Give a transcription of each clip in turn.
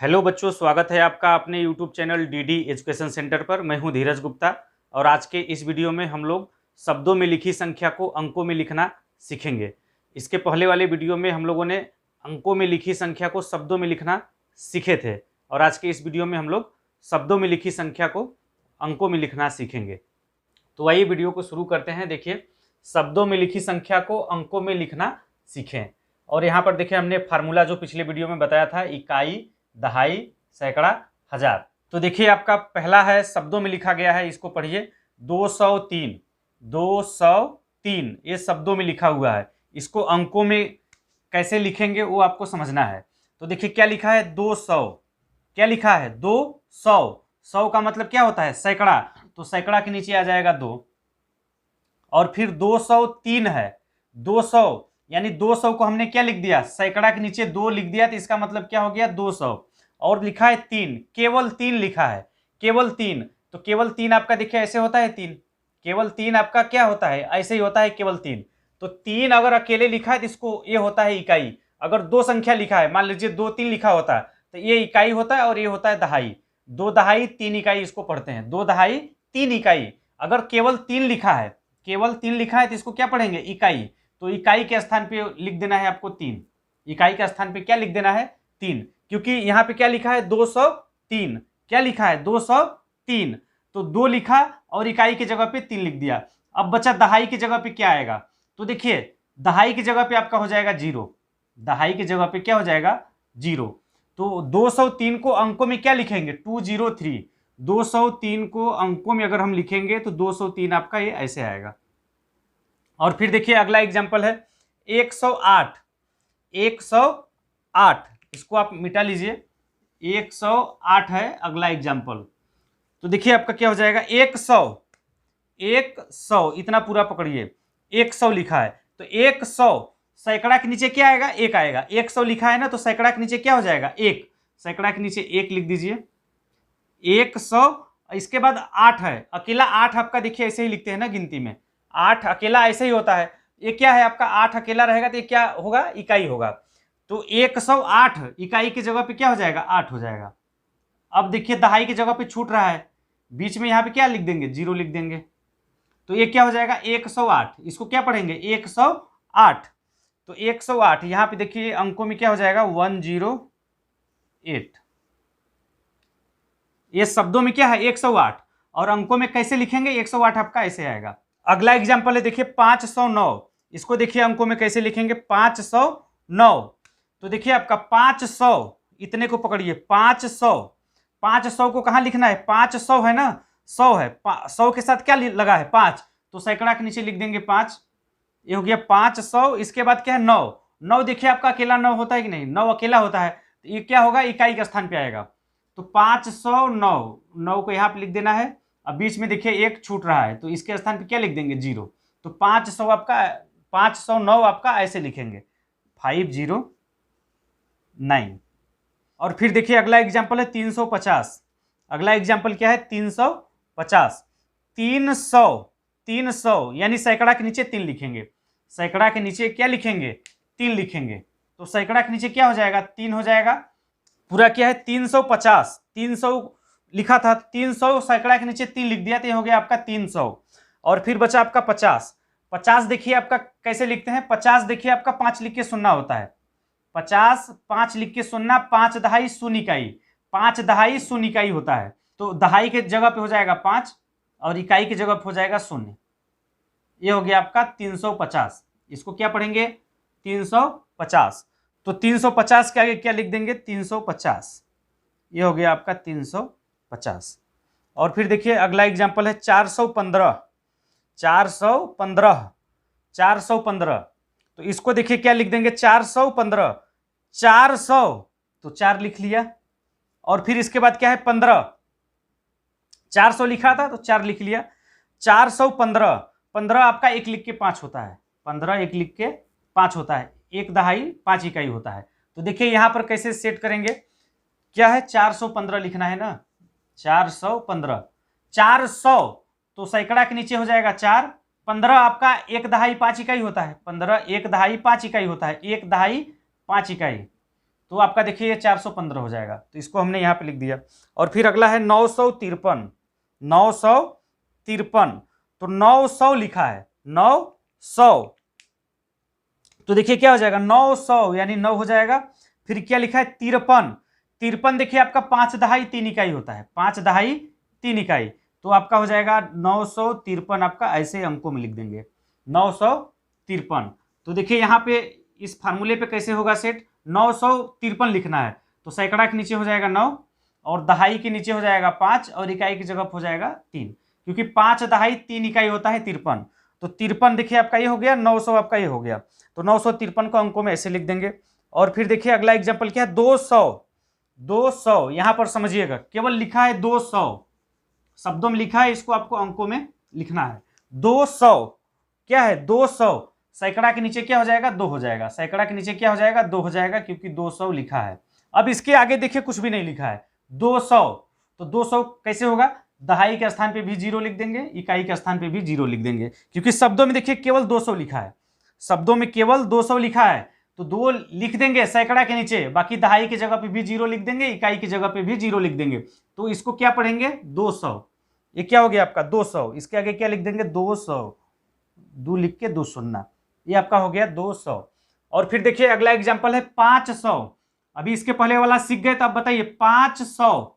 Hello बच्चों, स्वागत है आपका अपने YouTube channel DD education centre पर। मैं हूं धीरज गुप्ता और आज के इस वीडियो में हम लोग शब्दों में लिखी संख्या को अंकों में लिखना सीखेंगे। इसके पहले वाले वीडियो में हम लोगों ने अंकों में लिखी संख्या को शब्दों में लिखना सीखे थे और आज के इस वीडियो में हम लोग शब्दों में लिखी संख्या को अंकों में लिखना सीखेंगे। तो आइए वीडियो को शुरू करते हैं। देखिए, शब्दों में लिखी संख्या को अंकों में लिखना सीखें। और यहाँ पर देखिए, हमने फार्मूला जो पिछले वीडियो में बताया था, इकाई, दहाई, सैकड़ा, हजार। तो देखिए, आपका पहला है शब्दों में लिखा गया है, इसको पढ़िए। 203, 203 ये शब्दों में लिखा हुआ है। इसको अंकों में कैसे लिखेंगे वो आपको समझना है। तो देखिए क्या लिखा है, 200। क्या लिखा है, 200। 100 का मतलब क्या होता है, सैकड़ा। तो सैकड़ा के नीचे आ जाएगा 2। और फिर 203 है, 200 यानी 200 को हमने क्या लिख दिया, सैकड़ा के नीचे 2 लिख दिया, तो इसका मतलब क्या हो गया, 200। और लिखा है 3, केवल 3 लिखा है, केवल 3। तो केवल 3 आपका देखिए ऐसे होता है, 3 केवल 3 आपका क्या होता है, ऐसे ही होता है, केवल 3। तो 3 अगर अकेले लिखा है तो इसको ये होता है इकाई। अगर दो संख्या लिखा है, मान लीजिए 2 3 लिखा होता है, तो ये इकाई होता है और ये होता है दहाई। 2 दहाई 3 इकाई इसको पढ़ते हैं, 2 दहाई 3 इकाई। अगर केवल 3 लिखा है, केवल 3 लिखा है तो इसको क्या पढ़ेंगे, इकाई। तो इकाई के स्थान पे लिख देना है आपको 3। इकाई के स्थान पे क्या लिख देना है, 3, क्योंकि यहाँ पे क्या लिखा है, 203। क्या लिखा है, 203। तो 2 लिखा और इकाई की जगह पे 3 लिख दिया। अब बचा दहाई की जगह पे क्या आएगा, तो देखिए दहाई की जगह पे आपका हो जाएगा 0। दहाई की जगह पे क्या हो जाएगा, 0। तो 203 को अंकों में क्या लिखेंगे, 203। 203 को अंकों में अगर हम लिखेंगे तो 203 आपका ये ऐसे आएगा। और फिर देखिए अगला एग्जाम्पल है 108। 108 इसको आप मिटा लीजिए, 108 है अगला एग्जाम्पल। तो देखिए आपका क्या हो जाएगा, 100। 100 इतना पूरा पकड़िए, 100 लिखा है तो 100 सैकड़ा के नीचे क्या आएगा, 1 आएगा। 100 लिखा है ना, तो सैकड़ा के नीचे क्या हो जाएगा, 1। सैकड़ा के नीचे 1 लिख दीजिए, 100। इसके बाद 8 है, अकेला 8 आपका देखिए ऐसे ही लिखते हैं ना गिनती में, 8 अकेला ऐसे ही होता है। ये क्या है आपका, 8 अकेला रहेगा तो ये क्या होगा, इकाई होगा। तो 108 इकाई की जगह पे क्या हो जाएगा, 8 हो जाएगा। अब देखिए दहाई की जगह पे छूट रहा है, बीच में यहाँ पे क्या लिख देंगे, 0 लिख देंगे। तो ये क्या हो जाएगा, 108। इसको क्या पढ़ेंगे, 108। तो 108 यहाँ पे देखिए अंकों में क्या हो जाएगा, 108। ये शब्दों में क्या है, 108। और अंकों में कैसे लिखेंगे, 108 आपका ऐसे आएगा। अगला एग्जाम्पल है देखिए 509। इसको देखिए अंकों में कैसे लिखेंगे, 509। तो देखिए आपका 500 इतने को पकड़िए, 500। 500 को कहाँ लिखना है, 500 है ना, 100 है, 100 के साथ क्या लगा है, 5। तो सैकड़ा के नीचे लिख देंगे 5। ये हो गया 500। इसके बाद क्या है, 9। 9 देखिए आपका अकेला 9 होता है कि नहीं, 9 अकेला होता है, तो ये क्या होगा, इकाई के स्थान पे आएगा। तो 509, 9 को यहाँ पे लिख देना है। अब बीच में देखिए 1 छूट रहा है, तो इसके स्थान पे क्या लिख देंगे, 0। तो 500 आपका, 509 आपका ऐसे लिखेंगे, 509। और फिर देखिए अगला एग्जाम्पल है 350। अगला एग्जाम्पल क्या है, 350। 300, 300 यानी सैकड़ा के नीचे 3 लिखेंगे। सैकड़ा के नीचे क्या लिखेंगे, 3 लिखेंगे। तो सैकड़ा के नीचे क्या हो जाएगा, 3 हो जाएगा। पूरा क्या है, 350। 300 लिखा था, 300 सैकड़ा के नीचे 3 लिख दिया, तो ये हो गया आपका 300। और फिर बचा आपका 50। 50 देखिए आपका कैसे लिखते हैं, 50 देखिए आपका 5 लिख के सुनना होता है। 50 5 लिख के सुनना, 5 दहाई 0 इकाई, 5 दहाई 0 इकाई होता है। तो दहाई के जगह पे हो जाएगा 5 और इकाई की जगह पे हो जाएगा 0। ये हो गया आपका 350। इसको क्या पढ़ेंगे, 350। तो 350 के आगे क्या लिख देंगे, 350। ये हो गया आपका 350। और फिर देखिए अगला एग्जाम्पल है 415। 415, 415। तो इसको देखिए क्या लिख देंगे, 415। 400 तो 4 लिख लिया। और फिर इसके बाद क्या है, 15। 400 लिखा था तो 4 लिख लिया। 415, 15 आपका 1 लिख के 5 होता है, 15 1 लिख के 5 होता है, 1 दहाई 5 इकाई होता है। तो देखिए यहां पर कैसे सेट करेंगे, क्या है, 415 लिखना है ना, 415। 400 तो सैकड़ा के नीचे हो जाएगा 4। 15 आपका 1 दहाई 5 इकाई होता है, 15 1 दहाई 5 इकाई होता है, 1 दहाई 5 इकाई। तो आपका देखिए ये 415 हो जाएगा, तो इसको हमने यहाँ पे लिख दिया। और फिर अगला है 953, 953, तो 900 लिखा है, 900, तो देखिए क्या हो जाएगा 900 यानी 9 हो जाएगा। फिर क्या लिखा है 53, 53 देखिए आपका 5 दहाई 3 इकाई होता है, 5 दहाई 3 इकाई, तो आपका हो जाएगा 953, आपका ऐसे अंकों में लिख देंगे 953। तो देखिए यहाँ पे इस फार्मूले पे कैसे होगा सेट, 953 लिखना है तो सैकड़ा के नीचे हो जाएगा 9 और दहाई के नीचे हो जाएगा 5 और इकाई की जगह हो जाएगा 3, क्योंकि 5 दहाई 3 इकाई होता है 53, तो 53 देखिए आपका ये हो गया, 900 आपका ये हो गया, तो 953 को अंकों में ऐसे लिख देंगे। और फिर देखिए अगला एग्जाम्पल क्या है 200, 200 यहां पर समझिएगा केवल लिखा है 200 शब्दों में लिखा है, इसको आपको अंकों में लिखना है। 200 क्या है 200, सैकड़ा के नीचे क्या हो जाएगा 2 हो जाएगा, सैकड़ा के नीचे क्या हो जाएगा 2 हो जाएगा, क्योंकि 200 लिखा है। अब इसके आगे देखिए कुछ भी नहीं लिखा है 200, तो 200 कैसे होगा, दहाई के स्थान पे भी 0 लिख देंगे, इकाई के स्थान पे भी 0 लिख देंगे, क्योंकि शब्दों में देखिए केवल 200 लिखा है, शब्दों में केवल 200 लिखा है, तो 2 लिख देंगे सैकड़ा के नीचे, बाकी दहाई की जगह पे भी 0 लिख देंगे, इकाई की जगह पे भी 0 लिख देंगे, तो इसको क्या पढ़ेंगे 200, ये क्या हो गया आपका 200, इसके आगे क्या लिख देंगे 200, 2 लिख के 2 सुनना, ये आपका हो गया 200। और फिर देखिए अगला एग्जाम्पल है 500, अभी इसके पहले वाला सीख गए, तो अब बताइए 500,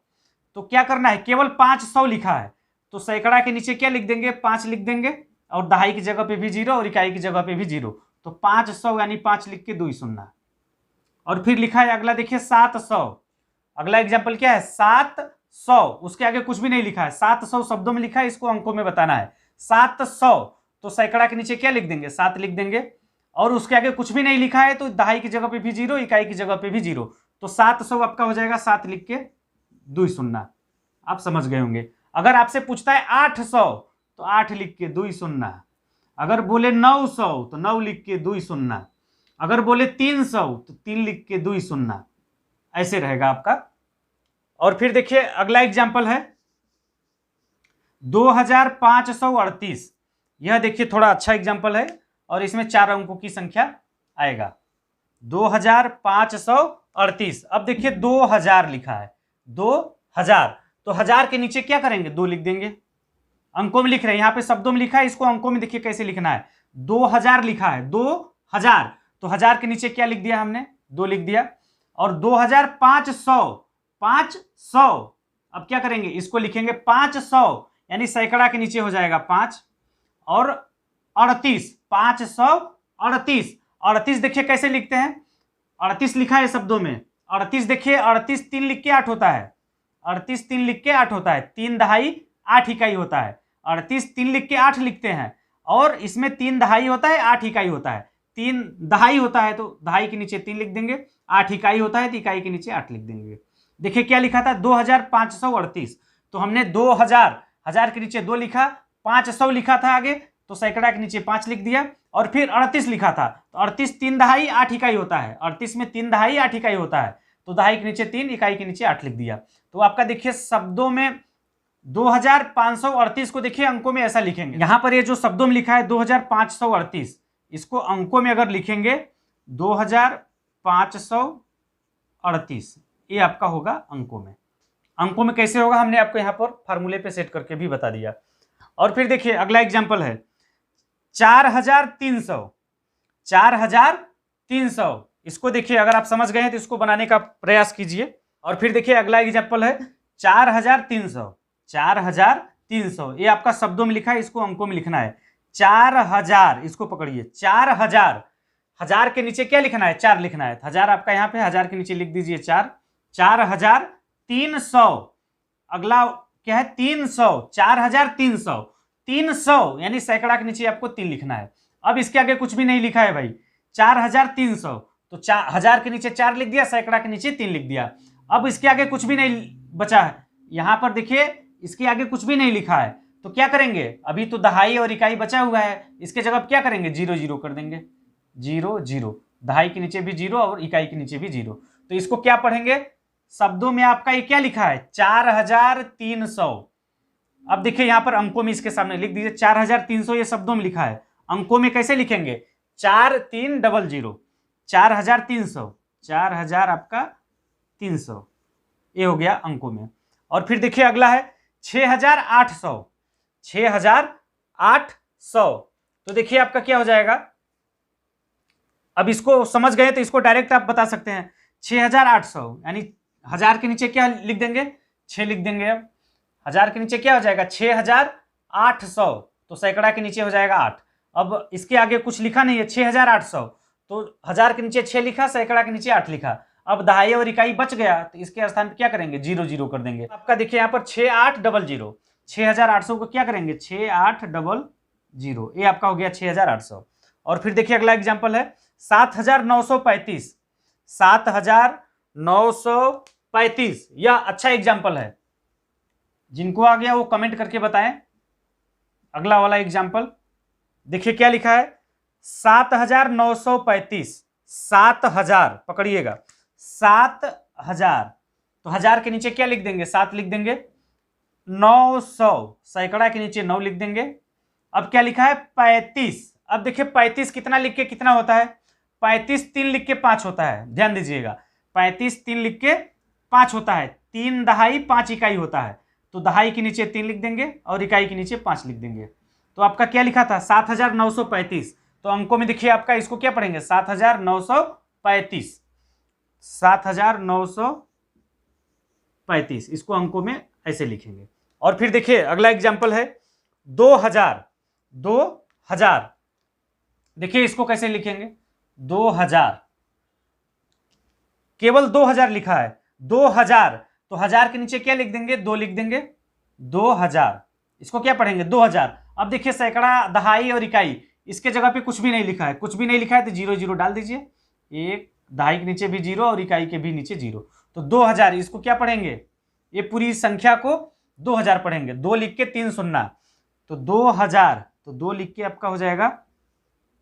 तो क्या करना है केवल 500 लिखा है, तो सैकड़ा के नीचे क्या लिख देंगे 5 लिख देंगे, और दहाई की जगह पे भी 0 और इकाई की जगह पे भी 0, तो 500 यानी 5 लिख के 2 ही सुनना। और फिर लिखा है अगला देखिए 700, अगला एग्जाम्पल क्या है 700, उसके आगे कुछ भी नहीं लिखा है, 700 शब्दों में लिखा है, इसको अंकों में बताना है 700, तो सैकड़ा के नीचे क्या लिख देंगे 7 लिख देंगे, और उसके आगे कुछ भी नहीं लिखा है, तो दहाई की जगह पे भी 0 इकाई की जगह पे भी 0, तो 700 आपका हो जाएगा 7 लिख के 2 ही सुनना, आप समझ गए होंगे। अगर आपसे पूछता है 800 तो 8 लिख के 2 ही सुनना, अगर बोले 900 तो 9 लिख के 2 ही सुनना, अगर बोले 300 तो 3 लिख के 2 ही सुनना, ऐसे रहेगा आपका। और फिर देखिए अगला एग्जाम्पल है 2538, यह देखिए थोड़ा अच्छा एग्जाम्पल है और इसमें 4 अंकों की संख्या आएगा 2538। अब देखिए 2000 लिखा है 2000, तो 1000 के नीचे क्या करेंगे 2 लिख देंगे, अंकों में लिख रहे हैं, यहां पे शब्दों में लिखा है, इसको अंकों में देखिए कैसे लिखना है 2000 लिखा है 2000, तो 1000 के नीचे क्या लिख दिया हमने 2 लिख दिया। और 2500, 500, अब क्या करेंगे इसको लिखेंगे 500 यानी सैकड़ा के नीचे हो जाएगा 5, और 38, 538, 38 देखिए कैसे लिखते हैं, 38 लिखा है शब्दों में, 38 देखिए 38 3 लिख के 8 होता है, 38 3 लिख के 8 होता है, 3 दहाई 8 इकाई होता है, 38 3 लिख के 8 लिखते हैं, और इसमें 3 दहाई होता है 8 इकाई होता है, 3 दहाई होता है तो दहाई के नीचे 3 लिख देंगे, 8 इकाई होता है तो इकाई के नीचे 8 लिख देंगे। देखिए क्या लिखा था 2538, तो हमने 2000, 1000 के नीचे 2 लिखा, 500 लिखा था आगे, तो सैकड़ा के नीचे 5 लिख दिया, और फिर 38 लिखा था, तो 38 3 दहाई 8 इकाई होता है, 38 में 3 दहाई 8 इकाई होता है, तो दहाई के नीचे 3 इकाई के नीचे 8 लिख दिया। तो आपका देखिए शब्दों में 2538 को देखिए अंकों में ऐसा लिखेंगे, यहां पर ये जो शब्दों में लिखा है 2538, इसको अंकों में अगर लिखेंगे 2538, ये आपका होगा अंकों में। अंकों में कैसे होगा हमने आपको यहां पर फार्मूले पे सेट करके भी बता दिया। और फिर देखिए अगला एग्जांपल है 4300, 4300, इसको देखिए अगर आप समझ गए हैं तो इसको बनाने का प्रयास कीजिए। और फिर देखिए अगला एग्जांपल है 4300, 4300, ये आपका शब्दों में लिखा है, इसको अंकों में लिखना है 4000, इसको पकड़िए 4000, 1000 के नीचे क्या लिखना है 4 लिखना है, 1000 आपका यहाँ पे 1000 के नीचे लिख दीजिए 4, 4300, अगला क्या है 300, 4300, 300 यानी सैकड़ा के नीचे आपको 3 लिखना है। अब इसके आगे कुछ भी नहीं लिखा है भाई 4300, तो 1000 के नीचे 4 लिख दिया, सैकड़ा के नीचे 3 लिख दिया। अब इसके आगे कुछ भी नहीं बचा है, यहां पर देखिए इसके आगे कुछ भी नहीं लिखा है, तो क्या करेंगे अभी तो दहाई और इकाई बचा हुआ है, इसके जगह क्या करेंगे 0 0 कर देंगे, 0 0, दहाई के नीचे भी 0 और इकाई के नीचे भी 0, तो इसको क्या पढ़ेंगे शब्दों में आपका ये क्या लिखा है 4300। अब देखिए यहां पर अंकों में इसके सामने लिख दीजिए 4300, ये शब्दों में लिखा है, अंकों में कैसे लिखेंगे 4300, 4300, 4000 आपका 300, ये हो गया अंकों में। और फिर देखिए अगला है 6800, 6800। तो देखिए आपका क्या हो जाएगा, अब इसको समझ गए तो इसको डायरेक्ट आप बता सकते हैं 6800, यानी 1000 के नीचे क्या लिख देंगे, 6 लिख देंगे। अब 1000 के नीचे क्या हो जाएगा 6800, तो सैकड़ा के नीचे हो जाएगा 8। अब इसके आगे कुछ लिखा नहीं है 6800, तो 1000 के नीचे 6 लिखा, सैकड़ा के नीचे 8 लिखा। अब दहाई और इकाई बच गया, तो इसके स्थान पर क्या करेंगे 0 0 कर देंगे। आपका देखिए यहाँ पर 6800, 6800 को क्या करेंगे 6800, ये आपका हो गया 6800। और फिर देखिए अगला एग्जाम्पल है 7935, 7935, यह अच्छा एग्जाम्पल है। जिनको आ गया वो कमेंट करके बताएं। अगला वाला एग्जाम्पल देखिए क्या लिखा है 7935, 7000 पकड़िएगा 7000, तो 1000 के नीचे क्या लिख देंगे 7 लिख देंगे, 900 सैकड़ा के नीचे 9 लिख देंगे। अब क्या लिखा है 35, अब देखिए 35 कितना लिख के कितना होता है, 35 3 लिख के 5 होता है, ध्यान दीजिएगा 35 3 लिख के 5 होता है, 3 दहाई 5 इकाई होता है, तो दहाई के नीचे 3 लिख देंगे और इकाई के नीचे 5 लिख देंगे। तो आपका क्या लिखा था 7935, तो अंकों में देखिए आपका इसको क्या पढ़ेंगे 7935, 7935, इसको अंकों में ऐसे लिखेंगे। और फिर देखिए अगला एग्जाम्पल है 2000, 2000, देखिए इसको कैसे लिखेंगे 2000, केवल 2000 लिखा है 2000, तो 1000 के नीचे क्या लिख देंगे 2 लिख देंगे 2000, इसको क्या पढ़ेंगे 2000। अब देखिए सैकड़ा दहाई और इकाई, इसके जगह पे कुछ भी नहीं लिखा है, कुछ भी नहीं लिखा है तो 0 0 डाल दीजिए, एक दहाई के नीचे भी 0 और इकाई के भी नीचे 0, तो 2000, इसको क्या पढ़ेंगे ये पूरी संख्या को 2000 पढ़ेंगे, 2 लिख के 3 0, तो 2000, तो 2 लिख के आपका हो जाएगा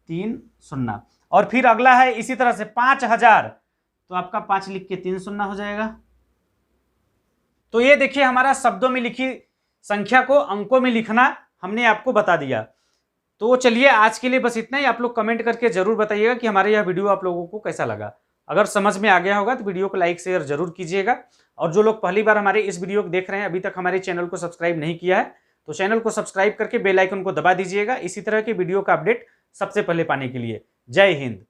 3 0। और फिर अगला है इसी तरह से 5000, तो आपका 5 लिख के 3 0 हो जाएगा। तो ये देखिए हमारा शब्दों में लिखी संख्या को अंकों में लिखना हमने आपको बता दिया। तो चलिए आज के लिए बस इतना ही। आप लोग कमेंट करके जरूर बताइएगा कि हमारा यह वीडियो आप लोगों को कैसा लगा। अगर समझ में आ गया होगा तो वीडियो को लाइक शेयर जरूर कीजिएगा। और जो लोग पहली बार हमारे इस वीडियो को देख रहे हैं, अभी तक हमारे चैनल को सब्सक्राइब नहीं किया है, तो चैनल को सब्सक्राइब करके बेल आइकन को दबा दीजिएगा इसी तरह के वीडियो का अपडेट सबसे पहले पाने के लिए। जय हिंद।